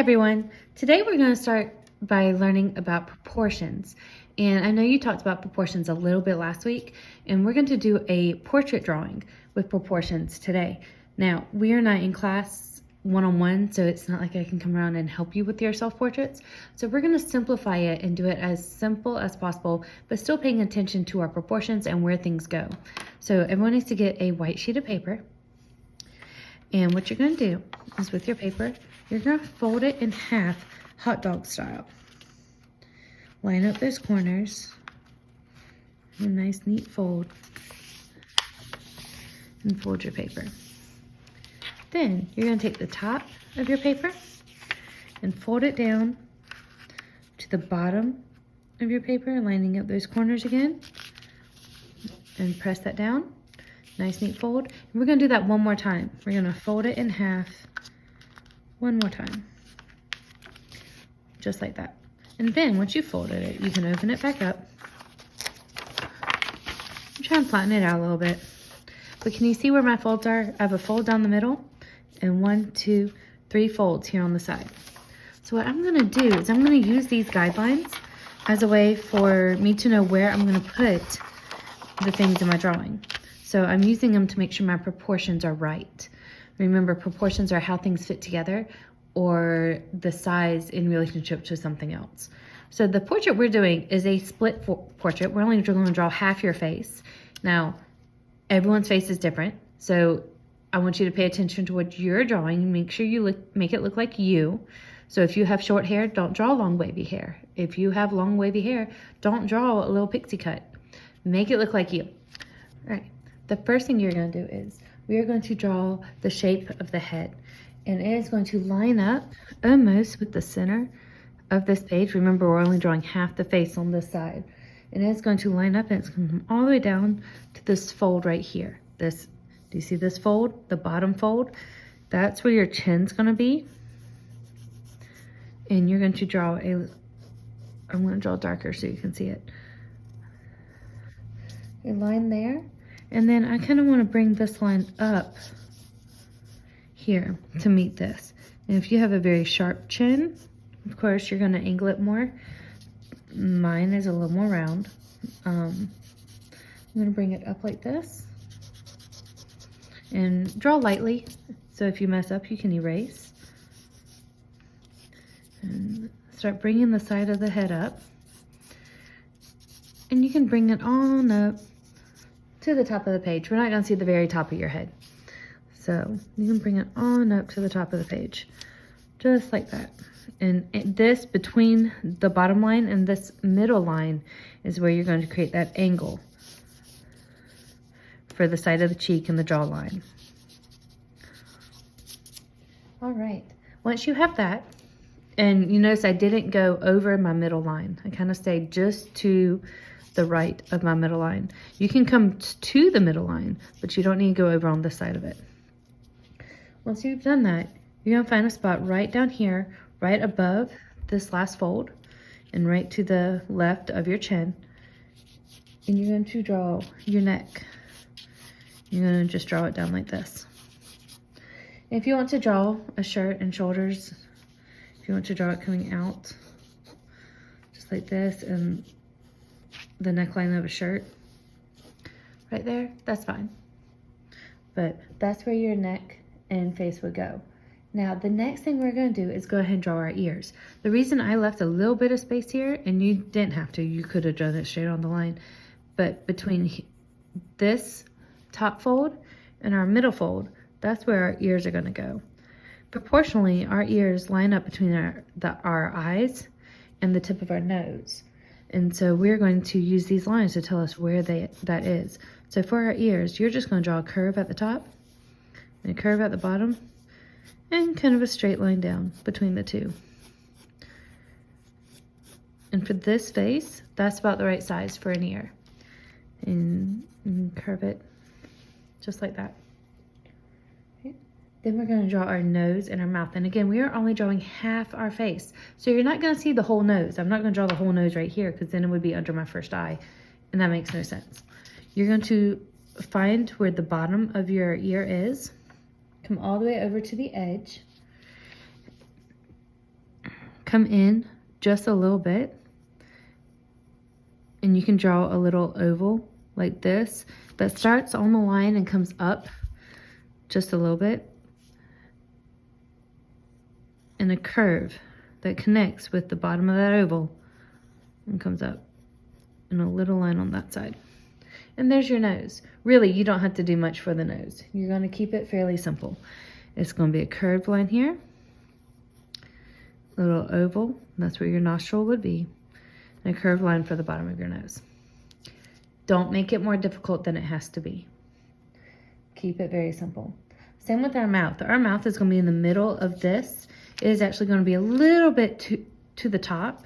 everyone, today we're going to start by learning about proportions. And I know you talked about proportions a little bit last week, and we're going to do a portrait drawing with proportions today. Now, we are not in class one-on-one, so it's not like I can come around and help you with your self-portraits. So we're going to simplify it and do it as simple as possible, but still paying attention to our proportions and where things go. So everyone needs to get a white sheet of paper. And what you're going to do is with your paper, you're going to fold it in half, hot dog style. Line up those corners. A nice neat fold. And fold your paper. Then you're going to take the top of your paper and fold it down to the bottom of your paper, lining up those corners again. And press that down. Nice neat fold. And we're going to do that one more time. We're going to fold it in half one more time. Just like that. And then once you've folded it, you can open it back up. Try and flatten it out a little bit. But can you see where my folds are? I have a fold down the middle and 1, 2, 3 folds here on the side. So what I'm going to do is I'm going to use these guidelines as a way for me to know where I'm going to put the things in my drawing. So I'm using them to make sure my proportions are right. Remember, proportions are how things fit together or the size in relationship to something else. So the portrait we're doing is a split portrait. We're only going to draw half your face. Now, everyone's face is different. So I want you to pay attention to what you're drawing. Make sure you make it look like you. So if you have short hair, don't draw long wavy hair. If you have long wavy hair, don't draw a little pixie cut. Make it look like you. All right. The first thing you're going to do is we are going to draw the shape of the head, and it is going to line up almost with the center of this page. Remember, we're only drawing half the face on this side, and it's going to line up and it's going to come all the way down to this fold right here. Do you see this fold, the bottom fold? That's where your chin's going to be, and you're going to draw I'm going to draw darker so you can see it. A line there. And then I kind of want to bring this line up here to meet this. And if you have a very sharp chin, of course, you're going to angle it more. Mine is a little more round. I'm going to bring it up like this. And draw lightly, so if you mess up, you can erase. And start bringing the side of the head up. And you can bring it on up to the top of the page. We're not going to see the very top of your head. So you can bring it on up to the top of the page. Just like that. And this between the bottom line and this middle line is where you're going to create that angle for the side of the cheek and the jawline. All right. Once you have that, and you notice I didn't go over my middle line. I kind of stayed just to the right of my middle line. You can come to the middle line, but you don't need to go over on this side of it. Once you've done that, you're going to find a spot right down here, right above this last fold, and right to the left of your chin. And you're going to draw your neck. You're going to just draw it down like this. If you want to draw a shirt and shoulders, if you want to draw it coming out, just like this, and the neckline of a shirt right there, that's fine. But that's where your neck and face would go. Now, the next thing we're going to do is go ahead and draw our ears. The reason I left a little bit of space here, and you didn't have to, you could have drawn it straight on the line, but between this top fold and our middle fold, that's where our ears are going to go. Proportionally, our ears line up between our eyes and the tip of our nose. And so we're going to use these lines to tell us where that is. So for our ears, you're just going to draw a curve at the top, and a curve at the bottom, and kind of a straight line down between the two. And for this face, that's about the right size for an ear. And curve it just like that. Okay. Then we're going to draw our nose and our mouth. And again, we are only drawing half our face. So you're not going to see the whole nose. I'm not going to draw the whole nose right here because then it would be under my first eye. And that makes no sense. You're going to find where the bottom of your ear is. Come all the way over to the edge. come in just a little bit, and you can draw a little oval like this that starts on the line and comes up just a little bit, and a curve that connects with the bottom of that oval and comes up, and a little line on that side. And there's your nose. Really, you don't have to do much for the nose. You're going to keep it fairly simple. It's going to be a curved line here, a little oval, that's where your nostril would be, and a curved line for the bottom of your nose. Don't make it more difficult than it has to be. Keep it very simple. Same with our mouth. Our mouth is going to be in the middle of this. It is actually going to be a little bit to the top.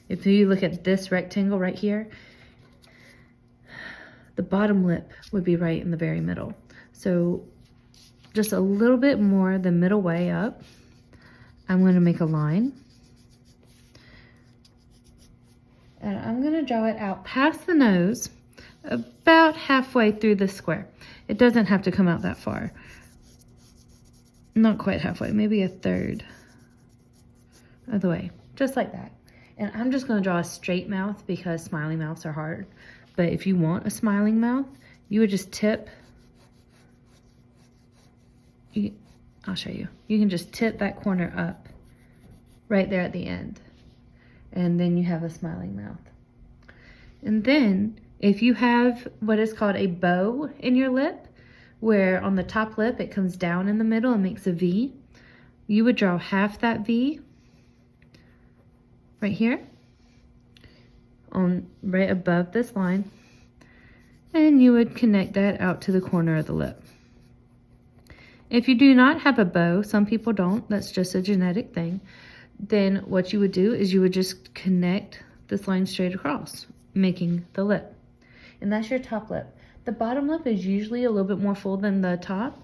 If you look at this rectangle right here, the bottom lip would be right in the very middle. So just a little bit more the middle way up. I'm going to make a line. And I'm going to draw it out past the nose, about halfway through the square. It doesn't have to come out that far. Not quite halfway, maybe a third of the way, just like that. And I'm just going to draw a straight mouth because smiling mouths are hard. But if you want a smiling mouth, you would just tip. I'll show you. You can just tip that corner up right there at the end. And then you have a smiling mouth. And then if you have what is called a bow in your lip, where on the top lip it comes down in the middle and makes a V, you would draw half that V right here, on right above this line, and you would connect that out to the corner of the lip. If you do not have a bow, some people don't, that's just a genetic thing, then what you would do is you would just connect this line straight across, making the lip. And that's your top lip. The bottom lip is usually a little bit more full than the top,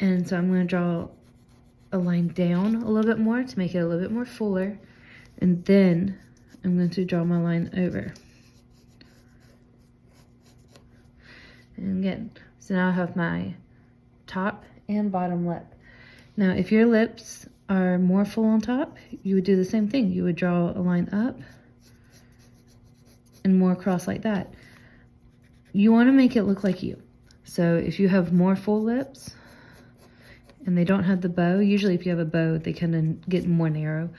and so I'm going to draw a line down a little bit more to make it a little bit more fuller, and then I'm going to draw my line over. And again, so now I have my top and bottom lip. Now, if your lips are more full on top, you would do the same thing. You would draw a line up and more across like that. You want to make it look like you. So if you have more full lips and they don't have the bow, usually if you have a bow, they kind of get more narrow,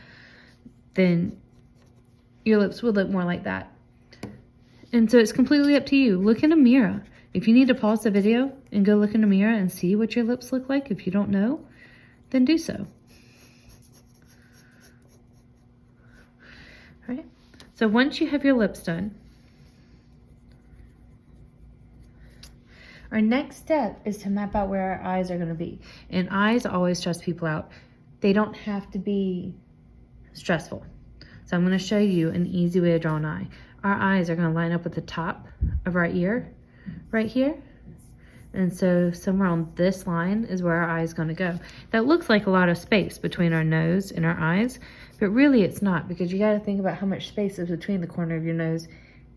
then your lips would look more like that. And so it's completely up to you. Look in a mirror. If you need to pause the video and go look in a mirror and see what your lips look like, if you don't know, then do so. All right. So once you have your lips done, our next step is to map out where our eyes are going to be. And eyes always stress people out. They don't have to be stressful. So I'm going to show you an easy way to draw an eye. Our eyes are going to line up with the top of our ear right here. And so somewhere on this line is where our eye is going to go. That looks like a lot of space between our nose and our eyes, but really it's not, because you got to think about how much space is between the corner of your nose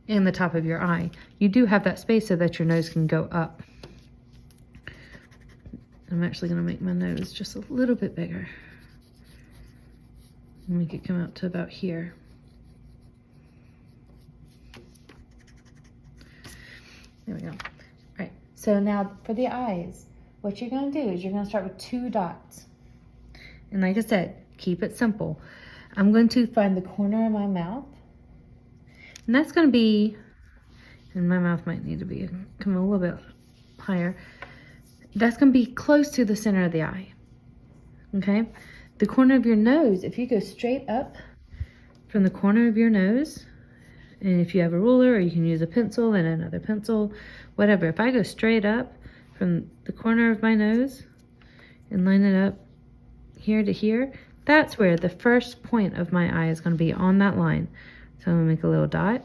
and the top of your eye. You do have that space so that your nose can go up. I'm actually going to make my nose just a little bit bigger. Make it come out to about here. There we go. All right, so now for the eyes, what you're going to do is you're going to start with 2 dots. And like I said, keep it simple. I'm going to find the corner of my mouth. And that's going to be, and my mouth might need to be come a little bit higher. That's going to be close to the center of the eye. Okay? The corner of your nose, if you go straight up from the corner of your nose, and if you have a ruler or you can use a pencil and another pencil, whatever. If I go straight up from the corner of my nose and line it up here to here, that's where the first point of my eye is going to be, on that line. So I'm going to make a little dot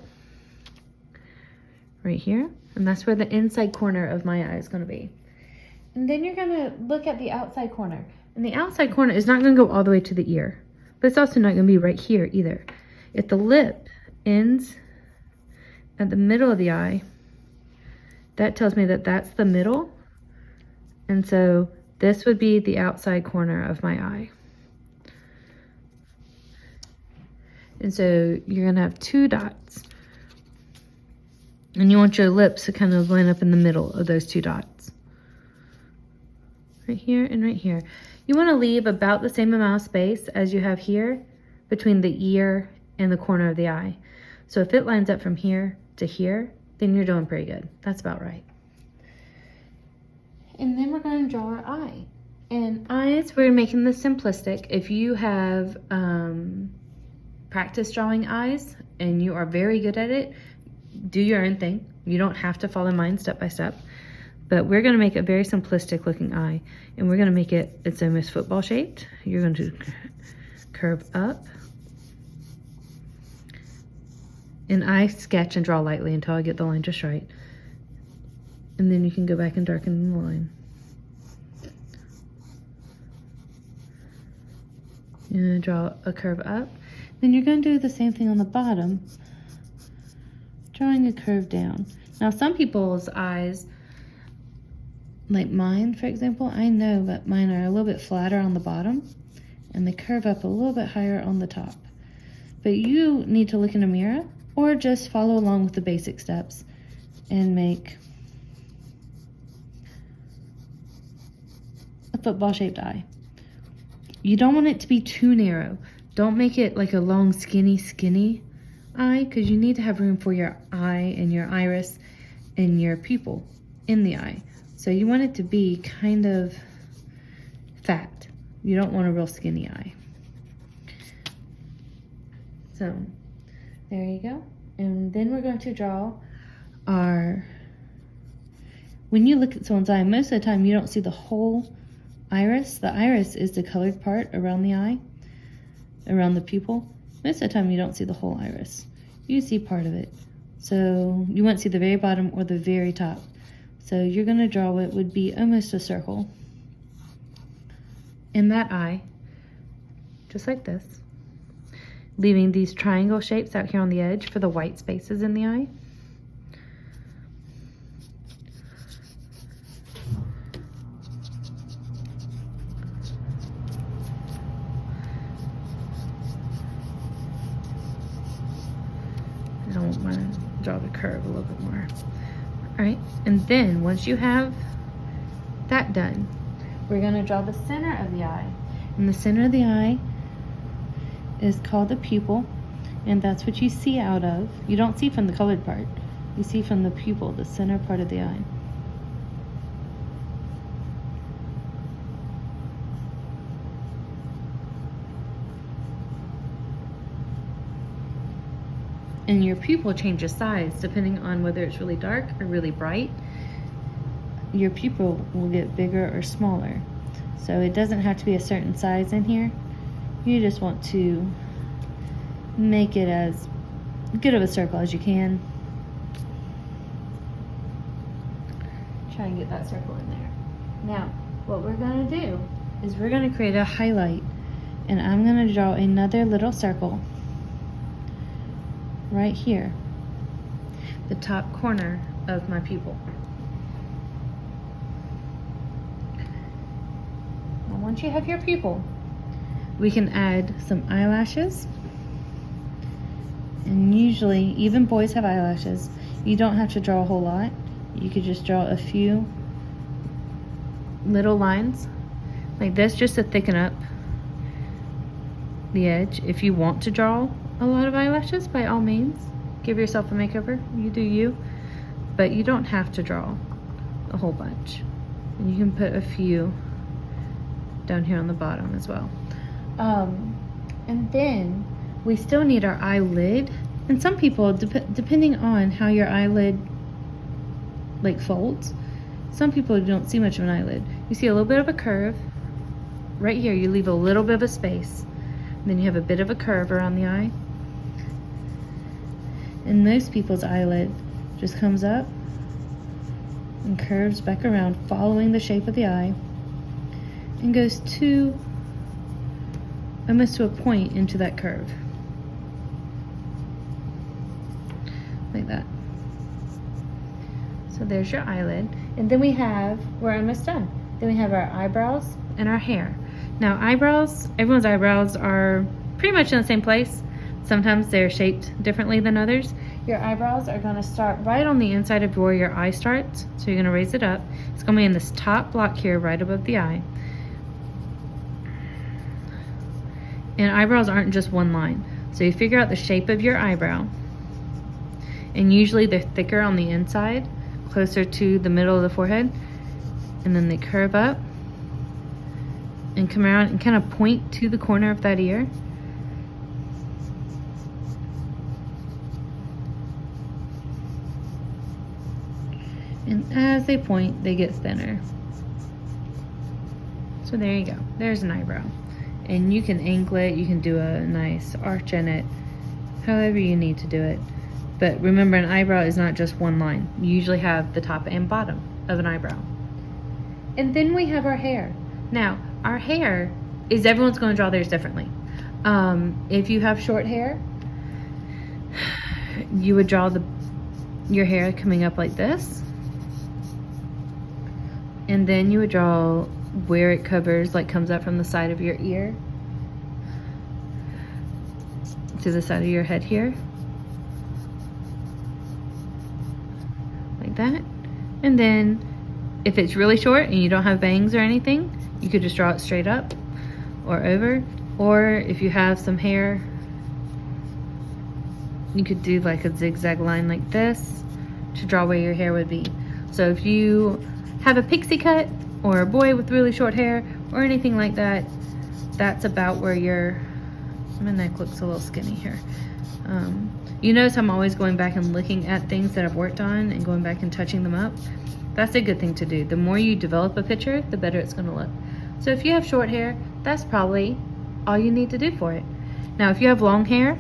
right here, and that's where the inside corner of my eye is going to be. And then you're going to look at the outside corner. And the outside corner is not going to go all the way to the ear, but it's also not going to be right here either. If the lip ends at the middle of the eye, that tells me that that's the middle. And so this would be the outside corner of my eye. And so you're gonna have 2 dots. And you want your lips to kind of line up in the middle of those 2 dots. Right here and right here. You wanna leave about the same amount of space as you have here between the ear and the corner of the eye. So if it lines up from here to here, then you're doing pretty good. That's about right. And then we're gonna draw our eye. And eyes, we're making this simplistic. If you have practice drawing eyes and you are very good at it, do your own thing. You don't have to follow mine step by step. But we're gonna make a very simplistic looking eye. And we're gonna make it, it's almost football shaped. You're going to curve up. And I sketch and draw lightly until I get the line just right. And then you can go back and darken the line. You're gonna draw a curve up. Then you're gonna do the same thing on the bottom, drawing a curve down. Now some people's eyes, like mine for example, I know that mine are a little bit flatter on the bottom and they curve up a little bit higher on the top. But you need to look in a mirror or just follow along with the basic steps and make a football shaped eye. You don't want it to be too narrow. Don't make it like a long skinny eye, because you need to have room for your eye and your iris and your pupil in the eye. So you want it to be kind of fat. You don't want a real skinny eye. So there you go. And then we're going to draw our, when you look at someone's eye, most of the time you don't see the whole iris. The iris is the colored part around the eye, around the pupil. Most of the time you don't see the whole iris. You see part of it. So you won't see the very bottom or the very top. So you're gonna draw what would be almost a circle in that eye, just like this, leaving these triangle shapes out here on the edge for the white spaces in the eye. I don't want to draw the curve a little bit more. All right, and then once you have that done, we're going to draw the center of the eye. And the center of the eye is called the pupil, and that's what you see out of. You don't see from the colored part. You see from the pupil, the center part of the eye. And your pupil changes size depending on whether it's really dark or really bright. Your pupil will get bigger or smaller. So it doesn't have to be a certain size in here. You just want to make it as good of a circle as you can. Try and get that circle in there. Now, what we're gonna do is we're gonna create a highlight, and I'm gonna draw another little circle right here, the top corner of my pupil. Now once you have your pupil, we can add some eyelashes. And usually, even boys have eyelashes. You don't have to draw a whole lot. You could just draw a few little lines like this just to thicken up the edge. If you want to draw a lot of eyelashes, by all means, give yourself a makeover. You do you. But you don't have to draw a whole bunch. And you can put a few down here on the bottom as well. And then we still need our eyelid. And some people, depending on how your eyelid like folds, some people don't see much of an eyelid. You see a little bit of a curve. Right here, you leave a little bit of a space. And then you have a bit of a curve around the eye. And most people's eyelid just comes up and curves back around, following the shape of the eye, and goes to almost to a point into that curve. Like that. So there's your eyelid. And then we're almost done. Then we have our eyebrows and our hair. Now eyebrows, everyone's eyebrows are pretty much in the same place, Sometimes they're shaped differently than others. Your eyebrows are going to start right on the inside of where your eye starts. So you're going to raise it up. It's going to be in this top block here, right above the eye. And eyebrows aren't just one line. So you figure out the shape of your eyebrow. And usually they're thicker on the inside, closer to the middle of the forehead. And then they curve up and come around and kind of point to the corner of that ear. And as they point, they get thinner. So there you go. There's an eyebrow. And you can angle it. You can do a nice arch in it, however you need to do it. But remember, an eyebrow is not just one line. You usually have the top and bottom of an eyebrow. And then we have our hair. Now, our hair is, everyone's going to draw theirs differently. If you have short hair, you would draw your hair coming up like this. And then you would draw where it covers, like comes up from the side of your ear to the side of your head here. Like that. And then if it's really short and you don't have bangs or anything, you could just draw it straight up or over. Or if you have some hair, you could do like a zigzag line like this to draw where your hair would be. So if you have a pixie cut or a boy with really short hair or anything like that, that's about where my neck looks a little skinny here. You notice I'm always going back and looking at things that I've worked on and going back and touching them up. That's a good thing to do. The more you develop a picture, the better it's going to look. So if you have short hair, that's probably all you need to do for it. Now if you have long hair,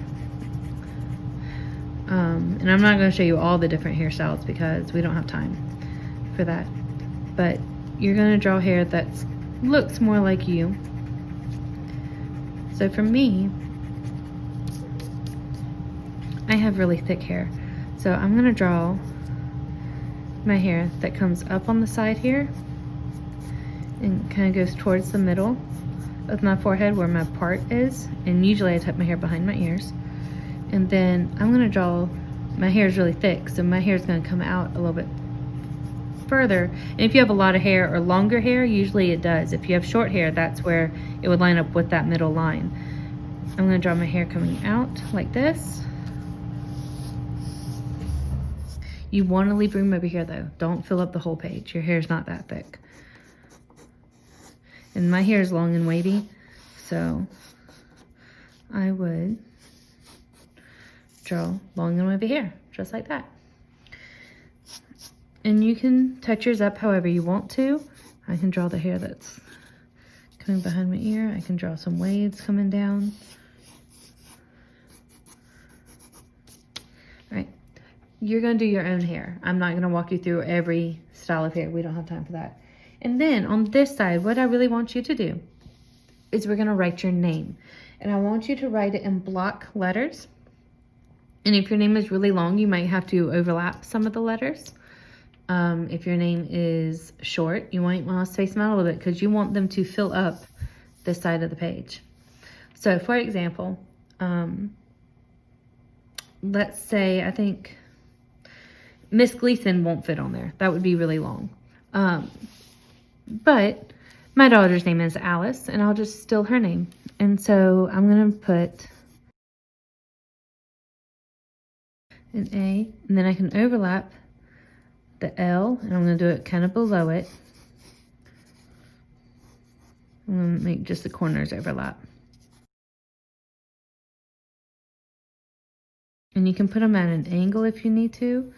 and I'm not going to show you all the different hairstyles because we don't have time for that, but you're going to draw hair that looks more like you. So for me, I have really thick hair, so I'm going to draw my hair that comes up on the side here and kind of goes towards the middle of my forehead where my part is, and usually I tuck my hair behind my ears. And then I'm going to draw, my hair is really thick, so my hair is going to come out a little bit further. And if you have a lot of hair or longer hair, usually it does. If you have short hair, that's where it would line up with that middle line. I'm going to draw my hair coming out like this. You want to leave room over here though. Don't fill up the whole page. Your hair is not that thick. And my hair is long and wavy, so I would draw long and wavy hair, just like that. And you can touch yours up however you want to. I can draw the hair that's coming behind my ear. I can draw some waves coming down. All right. You're going to do your own hair. I'm not going to walk you through every style of hair. We don't have time for that. And then on this side, what I really want you to do is we're going to write your name. And I want you to write it in block letters. And if your name is really long, you might have to overlap some of the letters. If your name is short, you might want to space them out a little bit because you want them to fill up this side of the page. So for example, let's say, I think Miss Gleason won't fit on there. That would be really long. But my daughter's name is Alice, and I'll just steal her name. And so I'm going to put an A, and then I can overlap the L, and I'm going to do it kind of below it. I'm going to make just the corners overlap. And you can put them at an angle if you need to.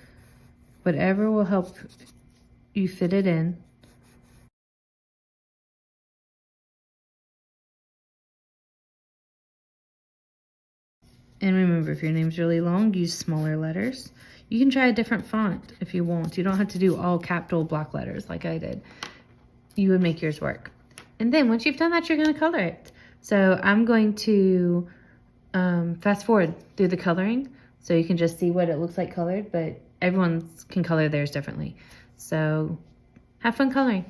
Whatever will help you fit it in. And remember, if your name's really long, use smaller letters. You can try a different font if you want. You don't have to do all capital block letters like I did. You would make yours work. And then once you've done that, you're going to color it. So I'm going to fast forward through the coloring so you can just see what it looks like colored, but everyone can color theirs differently. So have fun coloring.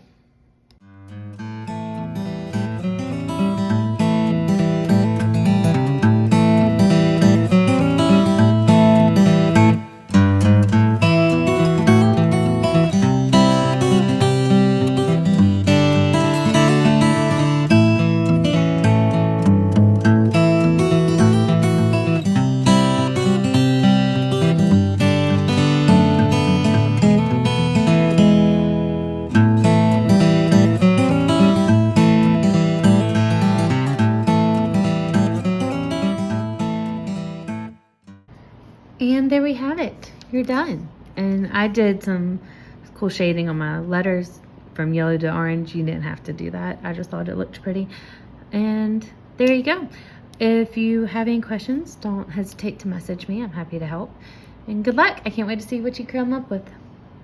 you're done. And I did some cool shading on my letters from yellow to orange. You didn't have to do that. I just thought it looked pretty. And there you go. If you have any questions, don't hesitate to message me. I'm happy to help. And good luck. I can't wait to see what you come up with.